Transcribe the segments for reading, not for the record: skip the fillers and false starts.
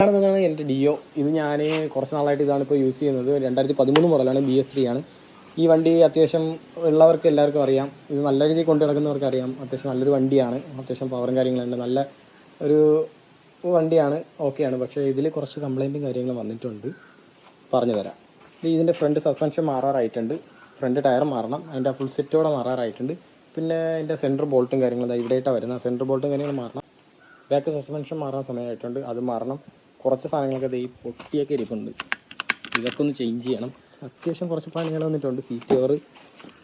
കാണുന്നതാണ് എൻ്റെ ഡിയോ. ഇത് ഞാൻ കുറച്ച് നാളായിട്ട് ഇതാണ് ഇപ്പോൾ യൂസ് ചെയ്യുന്നത്. 2013 മോഡലാണ്, BS3 ആണ്. ഈ വണ്ടി അത്യാവശ്യം ഉള്ളവർക്ക് എല്ലാവർക്കും അറിയാം. ഇത് നല്ല രീതിയിൽ കൊണ്ടു നടക്കുന്നവർക്ക് അറിയാം. അത്യാവശ്യം നല്ലൊരു വണ്ടിയാണ്, അത്യാവശ്യം പവറും കാര്യങ്ങളുണ്ട്, നല്ല ഒരു വണ്ടിയാണ്, ഓക്കെയാണ്. പക്ഷേ ഇതിൽ കുറച്ച് കംപ്ലൈൻറ്റും കാര്യങ്ങളും വന്നിട്ടുണ്ട്, പറഞ്ഞു തരാം. ഇതിൻ്റെ ഫ്രണ്ട് സസ്പെൻഷൻ മാറാറായിട്ടുണ്ട്, ഫ്രണ്ട് ടയർ മാറണം, അതിൻ്റെ ഫുൾ സെറ്റോടെ മാറാറായിട്ടുണ്ട്. പിന്നെ അതിൻ്റെ സെൻറ്റർ ബോൾട്ടും കാര്യങ്ങളും ഇവിടെയായിട്ടാണ് വരുന്നത്, സെൻറ്റർ ബോൾട്ടും കാര്യങ്ങളും മാറണം. ബാക്ക് സസ്പെൻഷൻ മാറാൻ സമയമായിട്ടുണ്ട്, അത് മാറണം. കുറച്ച് സാധനങ്ങളൊക്കെ ഈ പൊട്ടിയൊക്കെ ഇരിപ്പുണ്ട്, ഇതൊക്കെ ഒന്ന് ചേഞ്ച് ചെയ്യണം. അത്യാവശ്യം കുറച്ച് പണികൾ വന്നിട്ടുണ്ട്. സീറ്റ് കവർ,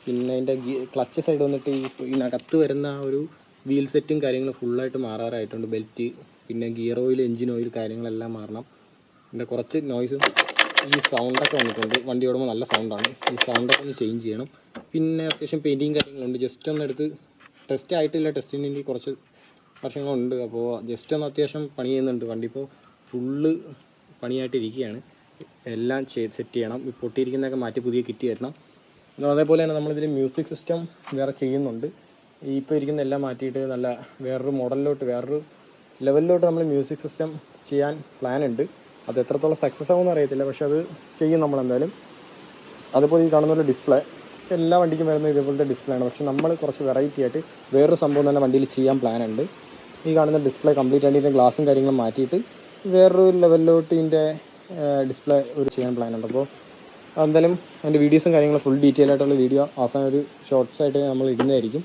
പിന്നെ അതിൻ്റെ ക്ലച്ച് സൈഡ് വന്നിട്ട് ഇതിനകത്ത് വരുന്ന ഒരു വീൽ സെറ്റും കാര്യങ്ങളും ഫുള്ളായിട്ട് മാറാറായിട്ടുണ്ട്. ബെൽറ്റ്, പിന്നെ ഗിയർ ഓയിൽ, എൻജിൻ ഓയിൽ കാര്യങ്ങളെല്ലാം മാറണം. പിന്നെ കുറച്ച് നോയ്സും ഈ സൗണ്ടൊക്കെ വന്നിട്ടുണ്ട്. വണ്ടി ഓടുമ്പോൾ നല്ല സൗണ്ടാണ്, ഈ സൗണ്ടൊക്കെ ഒന്ന് ചേഞ്ച് ചെയ്യണം. പിന്നെ അത്യാവശ്യം പെയിൻറ്റിങ് കാര്യങ്ങളുണ്ട്. ജസ്റ്റ് ഒന്ന് എടുത്ത് ടെസ്റ്റ് ആയിട്ടില്ല, ടെസ്റ്റിന് വേണ്ടി കുറച്ച് വർഷങ്ങളുണ്ട്. അപ്പോൾ ജസ്റ്റ് ഒന്ന് അത്യാവശ്യം പണി ചെയ്യുന്നുണ്ട്. വണ്ടി ഇപ്പോൾ ഫുള്ള് പണിയായിട്ടിരിക്കുകയാണ്. എല്ലാം സെറ്റ് ചെയ്യണം. ഈ പൊട്ടിയിരിക്കുന്നതൊക്കെ മാറ്റി പുതിയ കിറ്റ് തരണം. അതേപോലെ തന്നെ നമ്മളിതിൽ മ്യൂസിക് സിസ്റ്റം വേറെ ചെയ്യുന്നുണ്ട്. ഇപ്പോൾ ഇരിക്കുന്ന എല്ലാം മാറ്റിയിട്ട് നല്ല വേറൊരു മോഡലിലോട്ട്, വേറൊരു ലെവലിലോട്ട് നമ്മൾ മ്യൂസിക് സിസ്റ്റം ചെയ്യാൻ പ്ലാൻ ഉണ്ട്. അത് എത്രത്തോളം സക്സസ് ആവുമെന്ന് അറിയത്തില്ല, പക്ഷെ അത് ചെയ്യും നമ്മളെന്തായാലും. അതുപോലെ ഈ കാണുന്ന ഡിസ്പ്ലേ എല്ലാ വണ്ടിക്കും വരുന്ന ഇതേപോലത്തെ ഡിസ്പ്ലേ ആണ്. പക്ഷെ നമ്മൾ കുറച്ച് വെറൈറ്റി ആയിട്ട് വേറൊരു സംഭവം തന്നെ വണ്ടിയിൽ ചെയ്യാൻ പ്ലാൻ ഉണ്ട്. ഈ കാണുന്ന ഡിസ്പ്ലേ കംപ്ലീറ്റ് ആയിട്ട് ഇതിൻ്റെ ഗ്ലാസും കാര്യങ്ങളും മാറ്റിയിട്ട് വേറൊരു ലെവലിലോട്ട് ഇതിൻ്റെ ഡിസ്പ്ലേ ചെയ്യാൻ പ്ലാൻ ഉണ്ട്. അപ്പോൾ എന്തായാലും അതിൻ്റെ വീഡിയോസും കാര്യങ്ങളും ഫുൾ ഡീറ്റെയിൽ ആയിട്ടുള്ള വീഡിയോ അവസാനം ഒരു ഷോർട്ട്സ് ആയിട്ട് നമ്മൾ ഇടുന്നതായിരിക്കും.